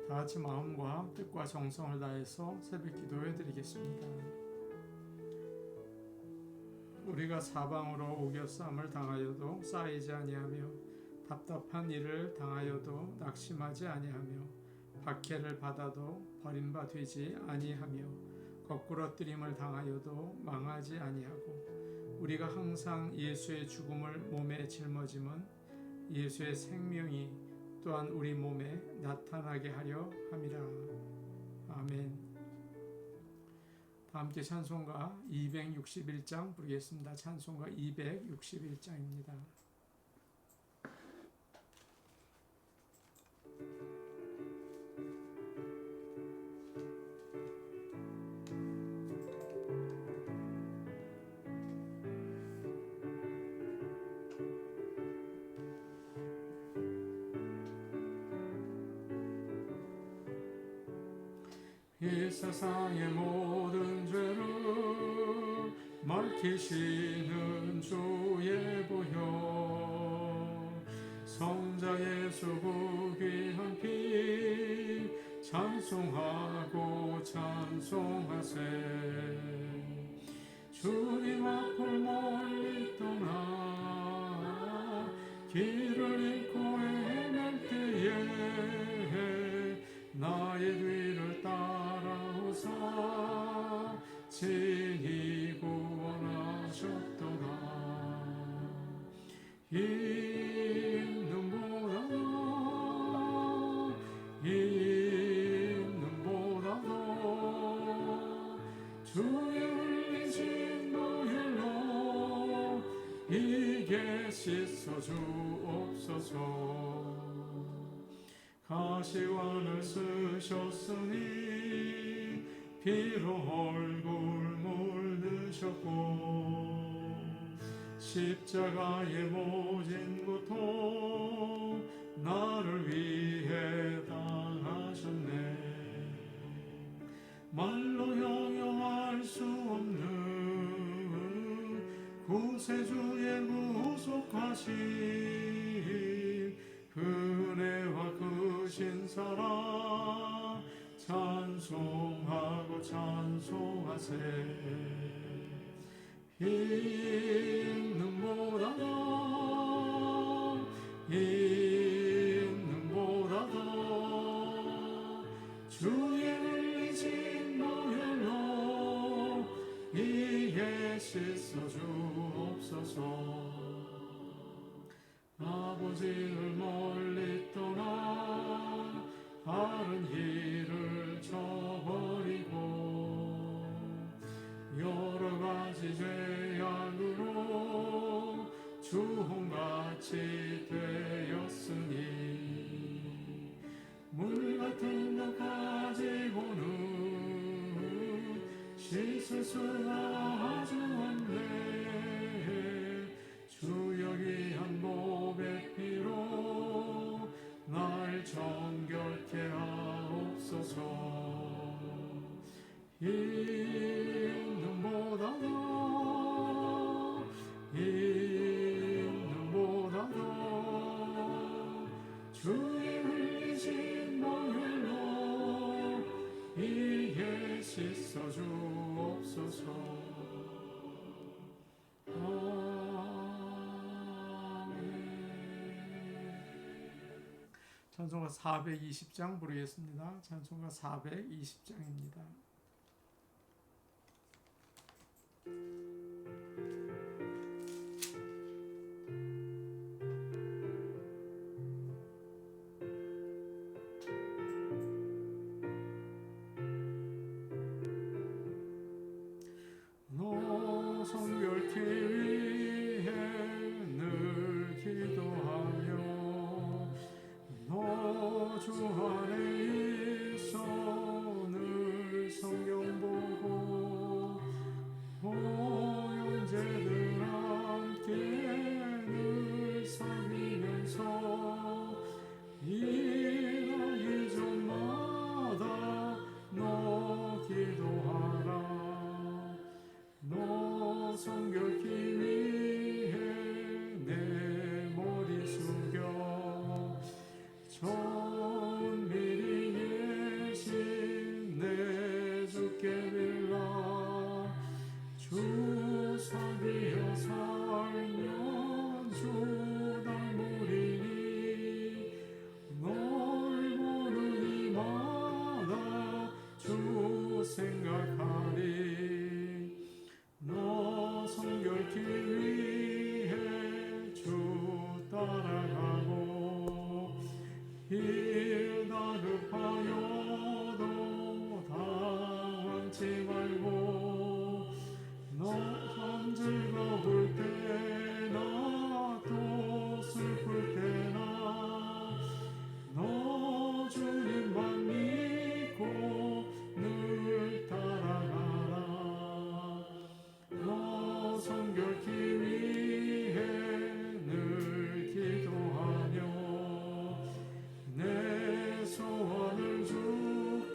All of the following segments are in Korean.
다 같이 마음과 뜻과 정성을 다해서 새벽 기도해 드리겠습니다. 우리가 사방으로 오겨쌈을 당하여도 쌓이지 아니하며 답답한 일을 당하여도 낙심하지 아니하며 박해를 받아도 버림바 되지 아니하며 거꾸러뜨림을 당하여도 망하지 아니하고 우리가 항상 예수의 죽음을 몸에 짊어짐은 예수의 생명이 또한 우리 몸에 나타나게 하려 함이라. 아멘. 다 함께 찬송가 261장 부르겠습니다. 찬송가 261장입니다. 이 세상의 모든 죄를 밝히시는 주의 보혈 성자 예수 그 귀한 피 찬송하고 찬송하세. 주님 앞을 멀리 떠나 길을 잃고 헤맬 때에 나의 뒤를 따라오사 친히 구원하셨도다. 있는 보다도 주의 흘리신 보혈로 이게 씻어 주옵소서. 가시관을 쓰셨으니 피로 얼굴 물드셨고 십자가의 모진 고통 나를 위해 당하셨네. 말로 형용할 수 없는 구세주의 구속하신 은혜와 그 신사랑 찬송하고 찬송하세. 있는 보다도 주의 흘리신 보혈로 이에 씻어 주옵소서. 아버지를 멀리 떠나 바른 길을 저버리고 여러 가지 죄악으로 주홍같이 되었으니 물 같은 것 가지고는 씻을 수가 아주 없네. 주 여기 한 보배 피로 날 정결케 하옵소서. 있는 보다도 주의 흘리신 보혈로 이에 씻어 주옵소서. 찬송가 420장 부르겠습니다. 찬송가 420장입니다. 너 성결케 위해 늘 기도하며 너 주 안에 있어 늘 성경 보고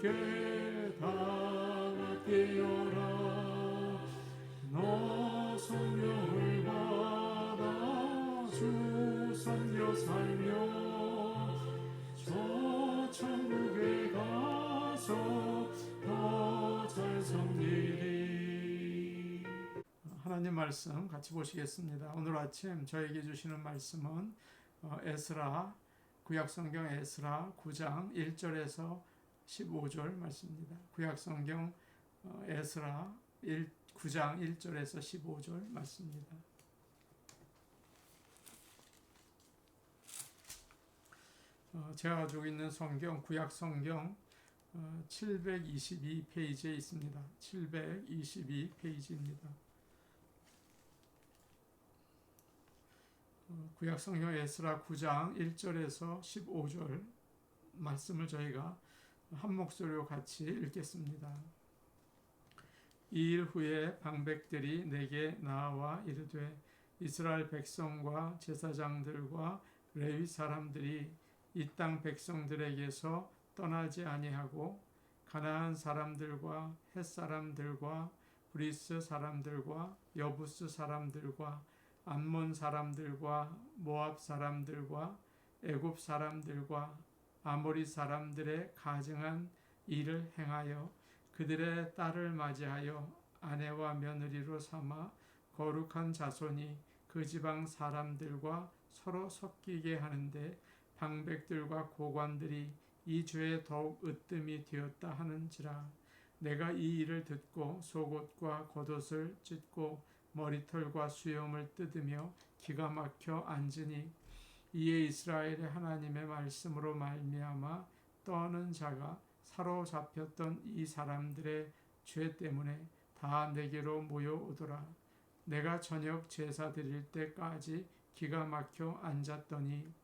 주께 다 뛰어라. 너 성령을 받아 주 섬겨 살며 저 천국에 가서 더 잘 섬기리. 하나님 말씀 같이 보시겠습니다. 오늘 아침 저에게 주시는 말씀은 에스라, 구약성경 에스라 9장 1절에서 15절 말씀입니다. 구약성경 에스라 9장 1절에서 15절 말씀입니다. 제가 가지고 있는 성경, 구약성경 722페이지에 있습니다. 722페이지입니다. 구약성경 에스라 9장 1절에서 15절 말씀을 저희가 한 목소리로 같이 읽겠습니다. 이 일 후에 방백들이 내게 나와 이르되 이스라엘 백성과 제사장들과 레위 사람들이 이 땅 백성들에게서 떠나지 아니하고 가나안 사람들과 헷 사람들과 브리스 사람들과 여부스 사람들과 암몬 사람들과 모압 사람들과 애굽 사람들과 아모리 사람들의 가증한 일을 행하여 그들의 딸을 맞이하여 아내와 며느리로 삼아 거룩한 자손이 그 지방 사람들과 서로 섞이게 하는데 방백들과 고관들이 이 죄에 더욱 으뜸이 되었다 하는지라. 내가 이 일을 듣고 속옷과 겉옷을 찢고 머리털과 수염을 뜯으며 기가 막혀 앉으니 이에 이스라엘의 하나님의 말씀으로 말미암아 떠는 자가 사로잡혔던 이 사람들의 죄 때문에 다 내게로 모여오더라. 내가 저녁 제사 드릴 때까지 기가 막혀 앉았더니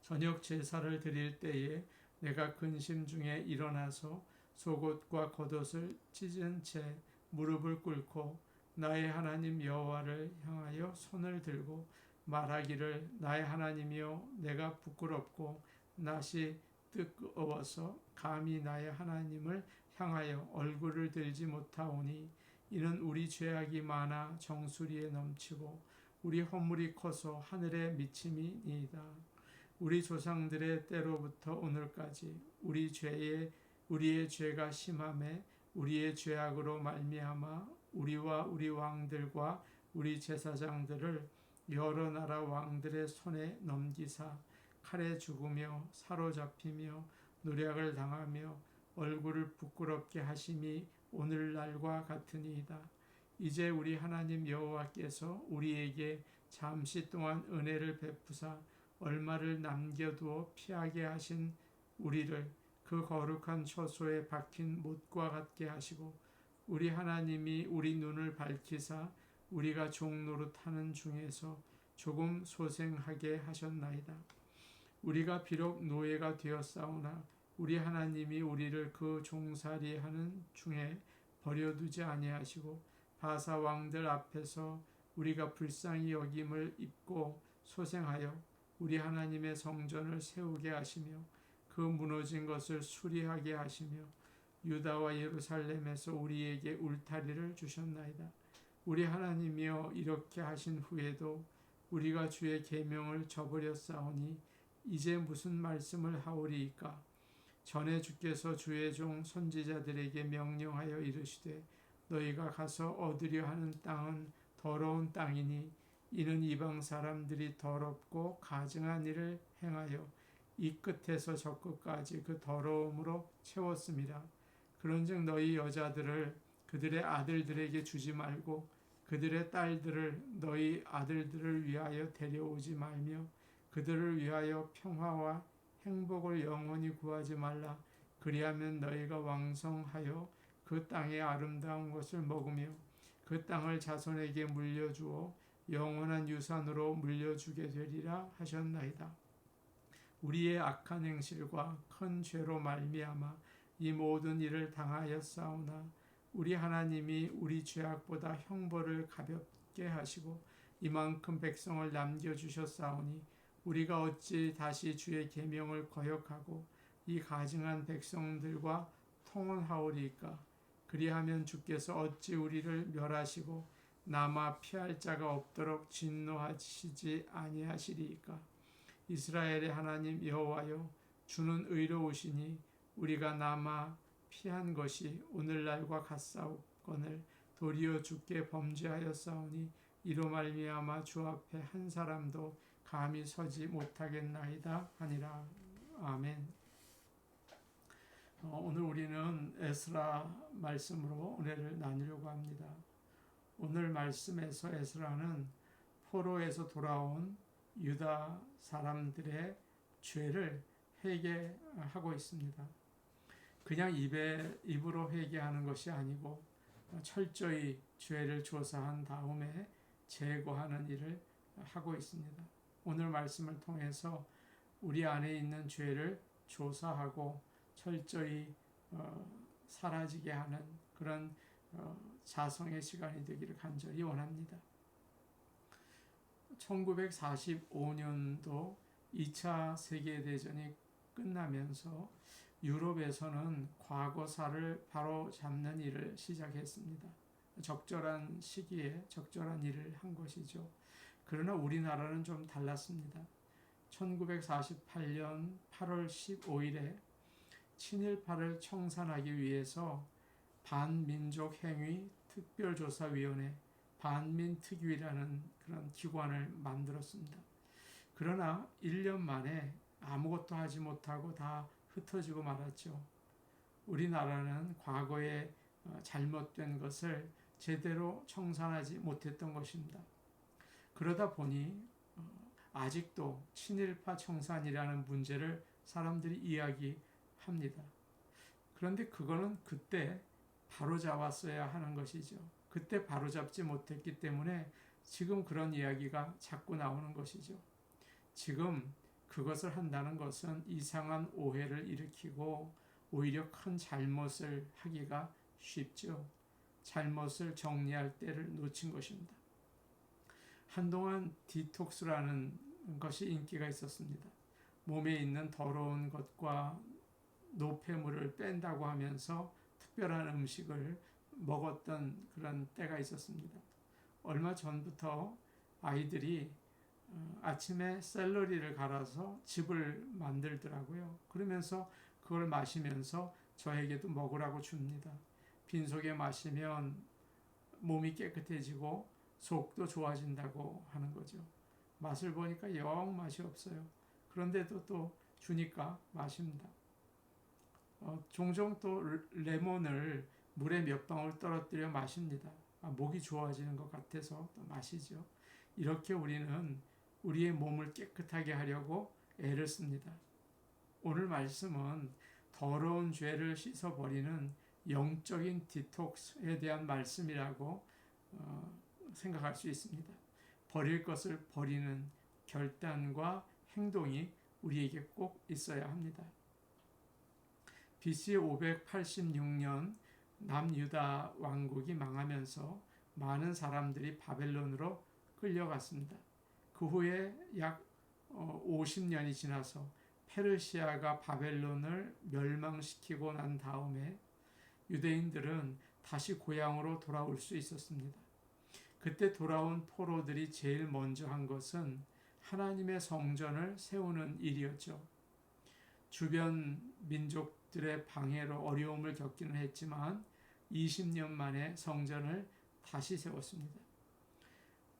저녁 제사를 드릴 때에 내가 근심 중에 일어나서 속옷과 겉옷을 찢은 채 무릎을 꿇고 나의 하나님 여호와를 향하여 손을 들고 말하기를 나의 하나님이여 내가 부끄럽고 낯이 뜨거워서 감히 나의 하나님을 향하여 얼굴을 들지 못하오니 이는 우리 죄악이 많아 정수리에 넘치고 우리 허물이 커서 하늘에 미침이니이다. 우리 조상들의 때로부터 오늘까지 우리의 죄가 심함에 우리의 죄악으로 말미암아 우리와 우리 왕들과 우리 제사장들을 여러 나라 왕들의 손에 넘기사 칼에 죽으며 사로잡히며 노략을 당하며 얼굴을 부끄럽게 하심이 오늘날과 같으니이다. 이제 우리 하나님 여호와께서 우리에게 잠시 동안 은혜를 베푸사 얼마를 남겨두어 피하게 하신 우리를 그 거룩한 처소에 박힌 못과 같게 하시고 우리 하나님이 우리 눈을 밝히사 우리가 종노릇하는 중에서 조금 소생하게 하셨나이다. 우리가 비록 노예가 되었사오나 우리 하나님이 우리를 그 종살이하는 중에 버려두지 아니하시고 바사 왕들 앞에서 우리가 불쌍히 여김을 입고 소생하여 우리 하나님의 성전을 세우게 하시며 그 무너진 것을 수리하게 하시며 유다와 예루살렘에서 우리에게 울타리를 주셨나이다. 우리 하나님이여 이렇게 하신 후에도 우리가 주의 계명을 저버렸사오니 이제 무슨 말씀을 하오리이까? 전에 주께서 주의 종 선지자들에게 명령하여 이르시되 너희가 가서 얻으려 하는 땅은 더러운 땅이니 이는 이방 사람들이 더럽고 가증한 일을 행하여 이 끝에서 저 끝까지 그 더러움으로 채웠음이라. 그런즉 너희 여자들을 그들의 아들들에게 주지 말고 그들의 딸들을 너희 아들들을 위하여 데려오지 말며 그들을 위하여 평화와 행복을 영원히 구하지 말라. 그리하면 너희가 왕성하여 그 땅의 아름다운 것을 먹으며 그 땅을 자손에게 물려주어 영원한 유산으로 물려주게 되리라 하셨나이다. 우리의 악한 행실과 큰 죄로 말미암아 이 모든 일을 당하였사오나 우리 하나님이 우리 죄악보다 형벌을 가볍게 하시고 이만큼 백성을 남겨주셨사오니 우리가 어찌 다시 주의 계명을 거역하고 이 가증한 백성들과 통혼하오리이까? 그리하면 주께서 어찌 우리를 멸하시고 남아 피할 자가 없도록 진노하시지 아니하시리이까? 이스라엘의 하나님 여호와여, 주는 의로우시니 우리가 남아 피한 것이 오늘날과 같사오거늘 도리어 주께 범죄하였사오니 이로 말미암아 주 앞에 한 사람도 감히 서지 못하겠나이다 하니라. 아멘. 오늘 우리는 에스라 말씀으로 은혜를 나누려고 합니다. 오늘 말씀에서 에스라는 포로에서 돌아온 유다 사람들의 죄를 회개하고 있습니다. 그냥 입으로 회개하는 것이 아니고 철저히 죄를 조사한 다음에 제거하는 일을 하고 있습니다. 오늘 말씀을 통해서 우리 안에 있는 죄를 조사하고 철저히 사라지게 하는 그런 자성의 시간이 되기를 간절히 원합니다. 1945년도 2차 세계대전이 끝나면서 유럽에서는 과거사를 바로잡는 일을 시작했습니다. 적절한 시기에 적절한 일을 한 것이죠. 그러나 우리나라는 좀 달랐습니다. 1948년 8월 15일에 친일파를 청산하기 위해서 반민족행위 특별조사위원회 반민특위라는 그런 기관을 만들었습니다. 그러나 1년 만에 아무것도 하지 못하고 다 흩어지고 말았죠. 우리나라는 과거에 잘못된 것을 제대로 청산하지 못했던 것입니다. 그러다 보니 아직도 친일파 청산이라는 문제를 사람들이 이야기합니다. 그런데 그거는 그때 바로잡았어야 하는 것이죠. 그때 바로잡지 못했기 때문에 지금 그런 이야기가 자꾸 나오는 것이죠. 지금 그것을 한다는 것은 이상한 오해를 일으키고 오히려 큰 잘못을 하기가 쉽죠. 잘못을 정리할 때를 놓친 것입니다. 한동안 디톡스라는 것이 인기가 있었습니다. 몸에 있는 더러운 것과 노폐물을 뺀다고 하면서 특별한 음식을 먹었던 그런 때가 있었습니다. 얼마 전부터 아이들이 아침에 샐러리를 갈아서 즙을 만들더라고요. 그러면서 그걸 마시면서 저에게도 먹으라고 줍니다. 빈속에 마시면 몸이 깨끗해지고 속도 좋아진다고 하는 거죠. 맛을 보니까 영 맛이 없어요. 그런데도 또 주니까 마십니다. 종종 또 레몬을 물에 몇 방울 떨어뜨려 마십니다. 목이 좋아지는 것 같아서 또 마시죠. 이렇게 우리는 우리의 몸을 깨끗하게 하려고 애를 씁니다. 오늘 말씀은 더러운 죄를 씻어버리는 영적인 디톡스에 대한 말씀이라고 생각할 수 있습니다. 버릴 것을 버리는 결단과 행동이 우리에게 꼭 있어야 합니다. BC 586년 남유다 왕국이 망하면서 많은 사람들이 바벨론으로 끌려갔습니다. 그 후에 약 50년이 지나서 페르시아가 바벨론을 멸망시키고 난 다음에 유대인들은 다시 고향으로 돌아올 수 있었습니다. 그때 돌아온 포로들이 제일 먼저 한 것은 하나님의 성전을 세우는 일이었죠. 주변 민족들의 방해로 어려움을 겪기는 했지만 20년 만에 성전을 다시 세웠습니다.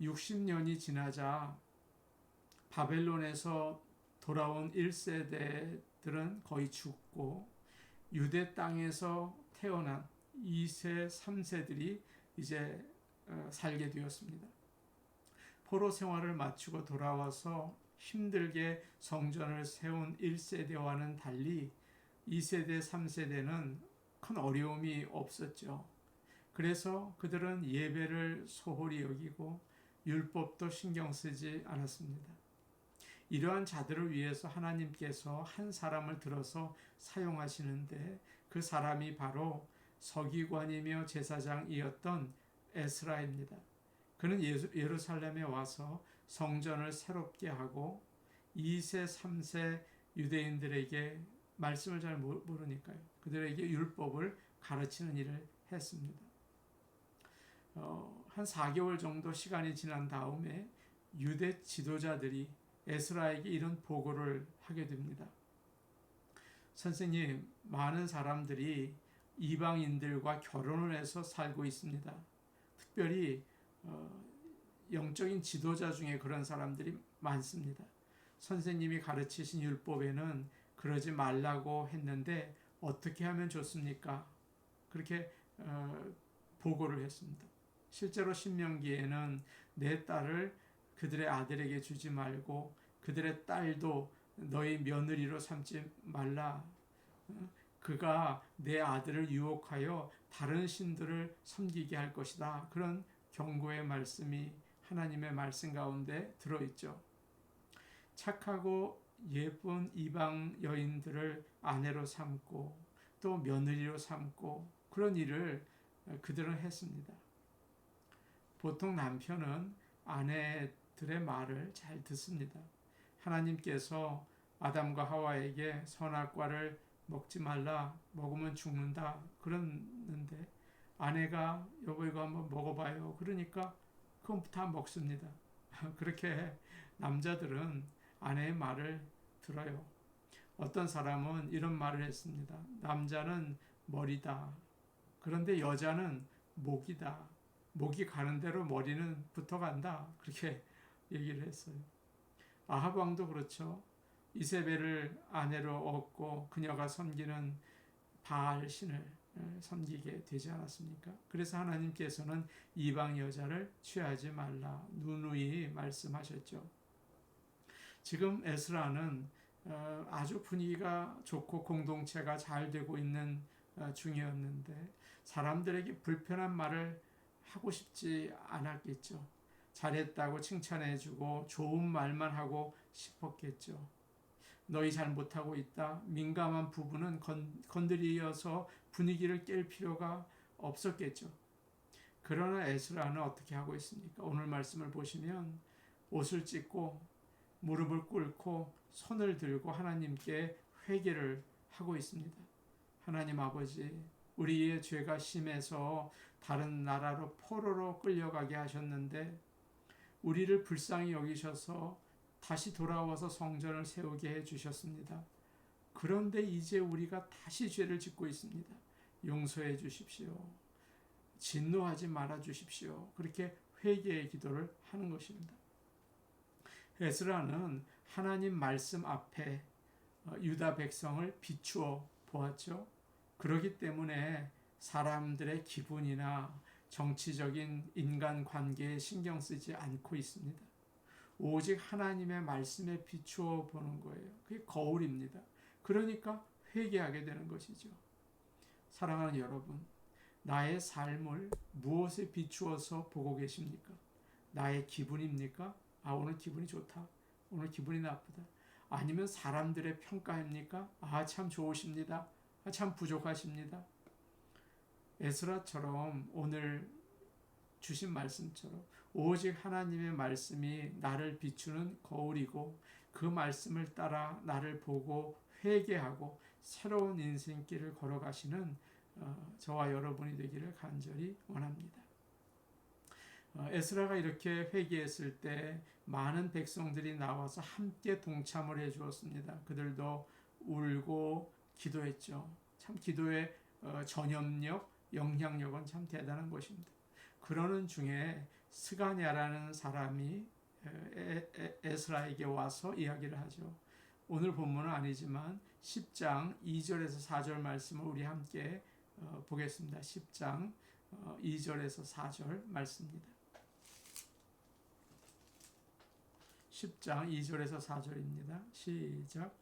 60년이 지나자 바벨론에서 돌아온 1세대들은 거의 죽고 유대 땅에서 태어난 2세, 3세들이 이제 살게 되었습니다. 포로 생활을 마치고 돌아와서 힘들게 성전을 세운 1세대와는 달리 2세대, 3세대는 큰 어려움이 없었죠. 그래서 그들은 예배를 소홀히 여기고 율법도 신경 쓰지 않았습니다. 이러한 자들을 위해서 하나님께서 한 사람을 들어서 사용하시는데 그 사람이 바로 서기관이며 제사장이었던 에스라입니다. 그는 예루살렘에 와서 성전을 새롭게 하고 2세, 3세 유대인들에게 말씀을 잘 모르니까요. 그들에게 율법을 가르치는 일을 했습니다. 한 4개월 정도 시간이 지난 다음에 유대 지도자들이 에스라에게 이런 보고를 하게 됩니다. 선생님, 많은 사람들이 이방인들과 결혼을 해서 살고 있습니다. 특별히 영적인 지도자 중에 그런 사람들이 많습니다. 선생님이 가르치신 율법에는 그러지 말라고 했는데 어떻게 하면 좋습니까? 그렇게 보고를 했습니다. 실제로 신명기에는 내 딸을 그들의 아들에게 주지 말고 그들의 딸도 너희 며느리로 삼지 말라. 그가 내 아들을 유혹하여 다른 신들을 섬기게 할 것이다. 그런 경고의 말씀이 하나님의 말씀 가운데 들어있죠. 착하고 예쁜 이방 여인들을 아내로 삼고 또 며느리로 삼고 그런 일을 그들은 했습니다. 보통 남편은 아내들의 말을 잘 듣습니다. 하나님께서 아담과 하와에게 선악과를 먹지 말라, 먹으면 죽는다 그랬는데 아내가 여보 이거 한번 먹어봐요. 그러니까 그건 다 먹습니다. 그렇게 남자들은 아내의 말을 들어요. 어떤 사람은 이런 말을 했습니다. 남자는 머리다. 그런데 여자는 목이다. 목이 가는 대로 머리는 붙어간다. 그렇게 얘기를 했어요. 아합 왕도 그렇죠. 이세벨을 아내로 얻고 그녀가 섬기는 바알 신을 섬기게 되지 않았습니까? 그래서 하나님께서는 이방 여자를 취하지 말라 누누이 말씀하셨죠. 지금 에스라는 아주 분위기가 좋고 공동체가 잘 되고 있는 중이었는데 사람들에게 불편한 말을 하고 싶지 않았겠죠. 잘했다고 칭찬해주고 좋은 말만 하고 싶었겠죠. 너희 잘 못하고 있다. 민감한 부분은 건드려서 분위기를 깰 필요가 없었겠죠. 그러나 에스라는 어떻게 하고 있습니까? 오늘 말씀을 보시면 옷을 찢고 무릎을 꿇고 손을 들고 하나님께 회개를 하고 있습니다. 하나님 아버지, 우리의 죄가 심해서 다른 나라로 포로로 끌려가게 하셨는데 우리를 불쌍히 여기셔서 다시 돌아와서 성전을 세우게 해주셨습니다. 그런데 이제 우리가 다시 죄를 짓고 있습니다. 용서해 주십시오. 진노하지 말아 주십시오. 그렇게 회개의 기도를 하는 것입니다. 에스라는 하나님 말씀 앞에 유다 백성을 비추어 보았죠. 그렇기 때문에 사람들의 기분이나 정치적인 인간관계에 신경 쓰지 않고 있습니다. 오직 하나님의 말씀에 비추어 보는 거예요. 그게 거울입니다. 그러니까 회개하게 되는 것이죠. 사랑하는 여러분, 나의 삶을 무엇에 비추어서 보고 계십니까? 나의 기분입니까? 아, 오늘 기분이 좋다. 오늘 기분이 나쁘다. 아니면 사람들의 평가입니까? 아, 참 좋으십니다. 아, 참 부족하십니다. 에스라처럼 오늘 주신 말씀처럼 오직 하나님의 말씀이 나를 비추는 거울이고 그 말씀을 따라 나를 보고 회개하고 새로운 인생길을 걸어가시는 저와 여러분이 되기를 간절히 원합니다. 에스라가 이렇게 회개했을 때 많은 백성들이 나와서 함께 동참을 해 주었습니다. 그들도 울고 기도했죠. 참 기도의 전염력, 영향력은 참 대단한 것입니다. 그러는 중에 스가냐라는 사람이 에스라에게 와서 이야기를 하죠. 오늘 본문은 아니지만 10장 2절에서 4절 말씀을 우리 함께 보겠습니다. 10장 2절에서 4절 말씀입니다. 10장 2절에서 4절입니다. 시작.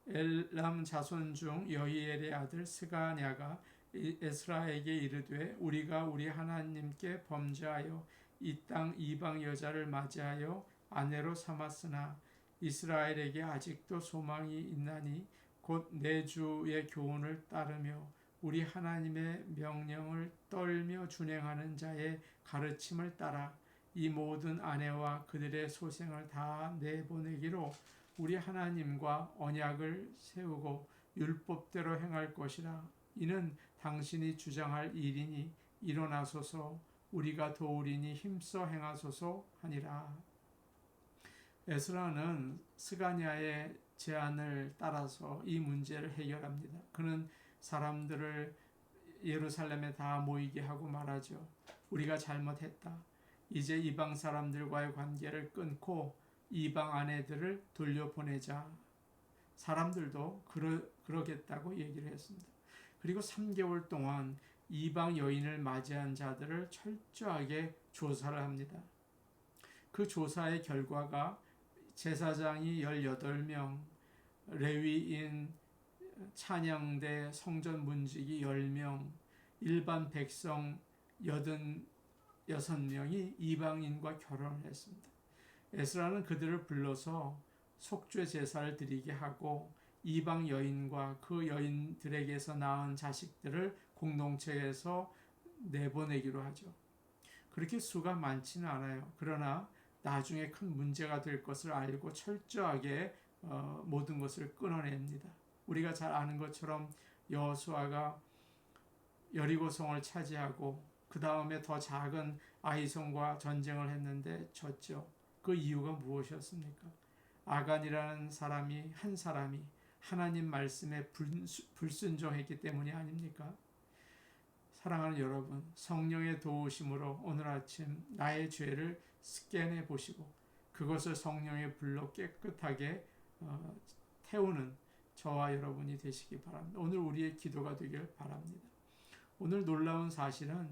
엘람 자손 중 여히엘의 아들 스가냐가 에스라에게 이르되 우리가 우리 하나님께 범죄하여 이 땅 이방 여자를 맞이하여 아내로 삼았으나 이스라엘에게 아직도 소망이 있나니 곧 내 주의 교훈을 따르며 우리 하나님의 명령을 떨며 준행하는 자의 가르침을 따라 이 모든 아내와 그들의 소생을 다 내보내기로 우리 하나님과 언약을 세우고 율법대로 행할 것이라. 이는 당신이 주장할 일이니 일어나소서 우리가 도우리니 힘써 행하소서 하니라. 에스라는 스가냐의 제안을 따라서 이 문제를 해결합니다. 그는 사람들을 예루살렘에 다 모이게 하고 말하죠. 우리가 잘못했다. 이제 이방 사람들과의 관계를 끊고 이방 아내들을 돌려보내자. 사람들도 그러겠다고 얘기를 했습니다. 그리고 3개월 동안 이방 여인을 맞이한 자들을 철저하게 조사를 합니다. 그 조사의 결과가 제사장이 18명, 레위인, 찬양대, 성전 문지기 10명, 일반 백성 86명이 이방인과 결혼을 했습니다. 에스라는 그들을 불러서 속죄 제사를 드리게 하고 이방 여인과 그 여인들에게서 낳은 자식들을 공동체에서 내보내기로 하죠. 그렇게 수가 많지는 않아요. 그러나 나중에 큰 문제가 될 것을 알고 철저하게 모든 것을 끊어냅니다. 우리가 잘 아는 것처럼 여호수아가 여리고성을 차지하고 그 다음에 더 작은 아이성과 전쟁을 했는데 졌죠. 그 이유가 무엇이었습니까? 아간이라는 한 사람이 하나님 말씀에 불순종했기 때문이 아닙니까? 사랑하는 여러분, 성령의 도우심으로 오늘 아침 나의 죄를 스캔해 보시고 그것을 성령의 불로 깨끗하게 태우는 저와 여러분이 되시기 바랍니다. 오늘 우리의 기도가 되길 바랍니다. 오늘 놀라운 사실은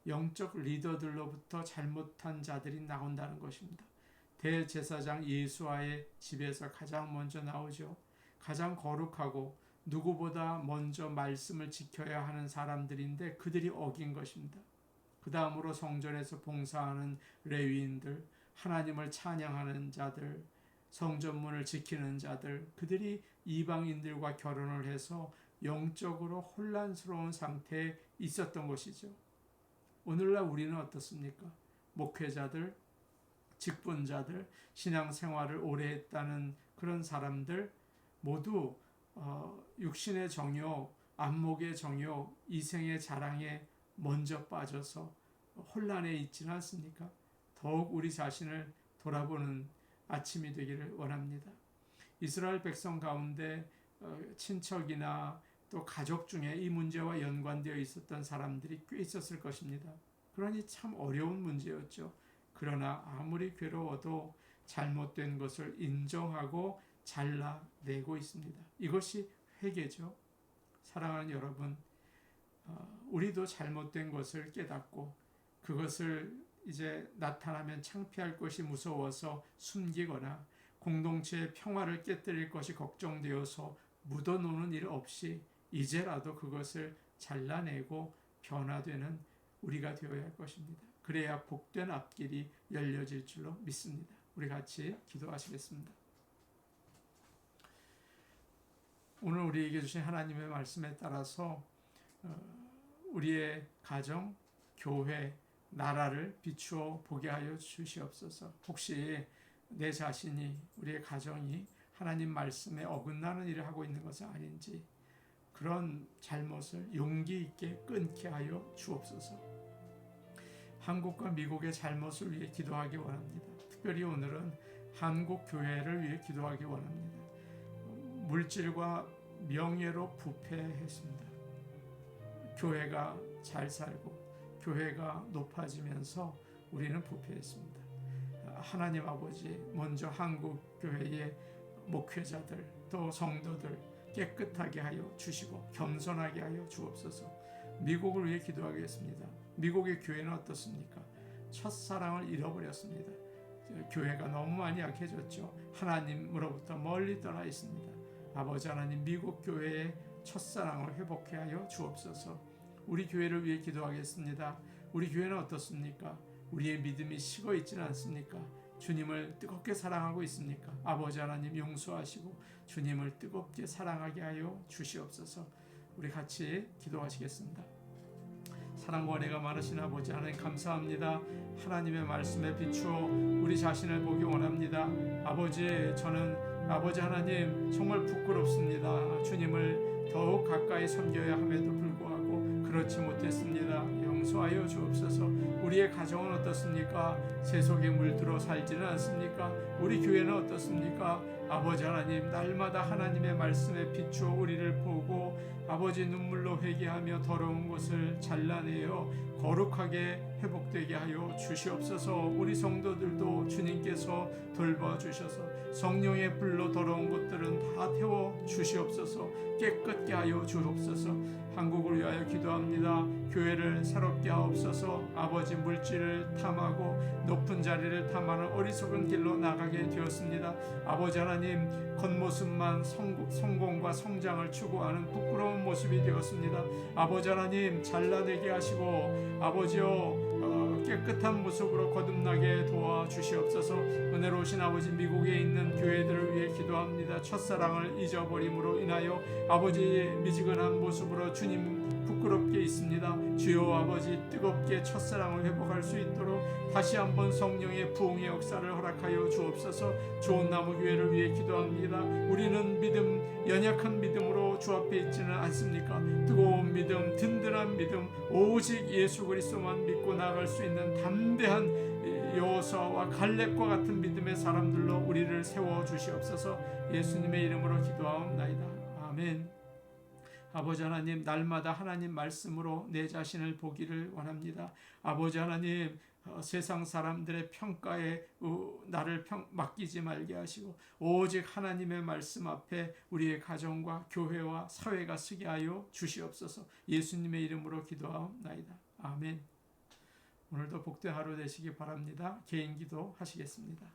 영적 리더들로부터 잘못한 자들이 나온다는 것입니다. 대제사장 예수와의 집에서 가장 먼저 나오죠. 가장 거룩하고 누구보다 먼저 말씀을 지켜야 하는 사람들인데 그들이 어긴 것입니다. 그 다음으로 성전에서 봉사하는 레위인들, 하나님을 찬양하는 자들, 성전문을 지키는 자들, 그들이 이방인들과 결혼을 해서 영적으로 혼란스러운 상태에 있었던 것이죠. 오늘날 우리는 어떻습니까? 목회자들, 직분자들, 신앙생활을 오래 했다는 그런 사람들 모두 육신의 정욕, 안목의 정욕, 이생의 자랑에 먼저 빠져서 혼란에 있지는 않습니까? 더욱 우리 자신을 돌아보는 아침이 되기를 원합니다. 이스라엘 백성 가운데 친척이나 또 가족 중에 이 문제와 연관되어 있었던 사람들이 꽤 있었을 것입니다. 그러니 참 어려운 문제였죠. 그러나 아무리 괴로워도 잘못된 것을 인정하고 잘라내고 있습니다. 이것이 회개죠. 사랑하는 여러분, 우리도 잘못된 것을 깨닫고 그것을 이제 나타나면 창피할 것이 무서워서 숨기거나 공동체의 평화를 깨뜨릴 것이 걱정되어서 묻어놓는 일 없이 이제라도 그것을 잘라내고 변화되는 우리가 되어야 할 것입니다. 그래야 복된 앞길이 열려질 줄로 믿습니다. 우리 같이 기도하시겠습니다. 오늘 우리에게 주신 하나님의 말씀에 따라서 우리의 가정, 교회, 나라를 비추어 보게 하여 주시옵소서. 혹시 내 자신이, 우리의 가정이 하나님 말씀에 어긋나는 일을 하고 있는 것은 아닌지 그런 잘못을 용기 있게 끊게 하여 주옵소서. 한국과 미국의 잘못을 위해 기도하기 원합니다. 특별히 오늘은 한국 교회를 위해 기도하기 원합니다. 물질과 명예로 부패했습니다. 교회가 잘 살고 교회가 높아지면서 우리는 부패했습니다. 하나님 아버지, 먼저 한국 교회의 목회자들 또 성도들 깨끗하게 하여 주시고 겸손하게 하여 주옵소서. 미국을 위해 기도하겠습니다. 미국의 교회는 어떻습니까? 첫사랑을 잃어버렸습니다. 교회가 너무 많이 약해졌죠. 하나님으로부터 멀리 떠나 있습니다. 아버지 하나님, 미국 교회의 첫사랑을 회복해 하여 주옵소서. 우리 교회를 위해 기도하겠습니다. 우리 교회는 어떻습니까? 우리의 믿음이 식어 있지는 않습니까? 주님을 뜨겁게 사랑하고 있습니까? 아버지 하나님 용서하시고 주님을 뜨겁게 사랑하게 하여 주시옵소서. 우리 같이 기도하시겠습니다. 사랑과 은혜가 많으신 아버지 하나님 감사합니다. 하나님의 말씀에 비추어 우리 자신을 보기 원합니다. 아버지, 저는 아버지 하나님 정말 부끄럽습니다. 주님을 가까이 섬겨야 함에도 불구하고 그렇지 못했습니다. 용서하여 주옵소서. 우리의 가정은 어떻습니까? 세속에 물들어 살지는 않습니까? 우리 교회는 어떻습니까? 아버지 하나님, 날마다 하나님의 말씀에 비추어 우리를 보고 아버지 눈물로 회개하며 더러운 것을 잘라내어 거룩하게 회복되게 하여 주시옵소서. 우리 성도들도 주님께서 돌봐주셔서 성령의 불로 더러운 것들은 다 태워 주시옵소서. 깨끗게 하여 주옵소서. 한국을 위하여 기도합니다. 교회를 새롭게 하옵소서. 아버지, 물질을 탐하고 높은 자리를 탐하는 어리석은 길로 나가게 되었습니다. 아버지 하나님, 겉모습만 성공과 성장을 추구하는 부끄러운 모습이 되었습니다. 아버지 하나님, 잘라내게 하시고 아버지여 깨끗한 모습으로 거듭나게 도와주시옵소서. 은혜로우신 아버지, 미국에 있는 교회들을 위해 기도합니다. 첫사랑을 잊어버림으로 인하여 아버지 미지근한 모습으로 주님 부끄럽게 있습니다. 주여 아버지, 뜨겁게 첫사랑을 회복할 수 있도록 다시 한번 성령의 부흥의 역사를 허락하여 주옵소서. 좋은 나무 교회를 위해 기도합니다. 우리는 믿음, 연약한 믿음으로 주 앞에 있지는 않습니까? 뜨거운 믿음, 든든한 믿음, 오직 예수 그리스도만 믿고 나아갈 수 있는 담대한 여호수아와 갈렙과 같은 믿음의 사람들로 우리를 세워주시옵소서. 예수님의 이름으로 기도하옵나이다. 아멘. 아버지 하나님, 날마다 하나님 말씀으로 내 자신을 보기를 원합니다. 아버지 하나님, 세상 사람들의 평가에 나를 맡기지 말게 하시고 오직 하나님의 말씀 앞에 우리의 가정과 교회와 사회가 서게 하여 주시옵소서. 예수님의 이름으로 기도하옵나이다. 아멘. 오늘도 복된 하루 되시기 바랍니다. 개인 기도 하시겠습니다.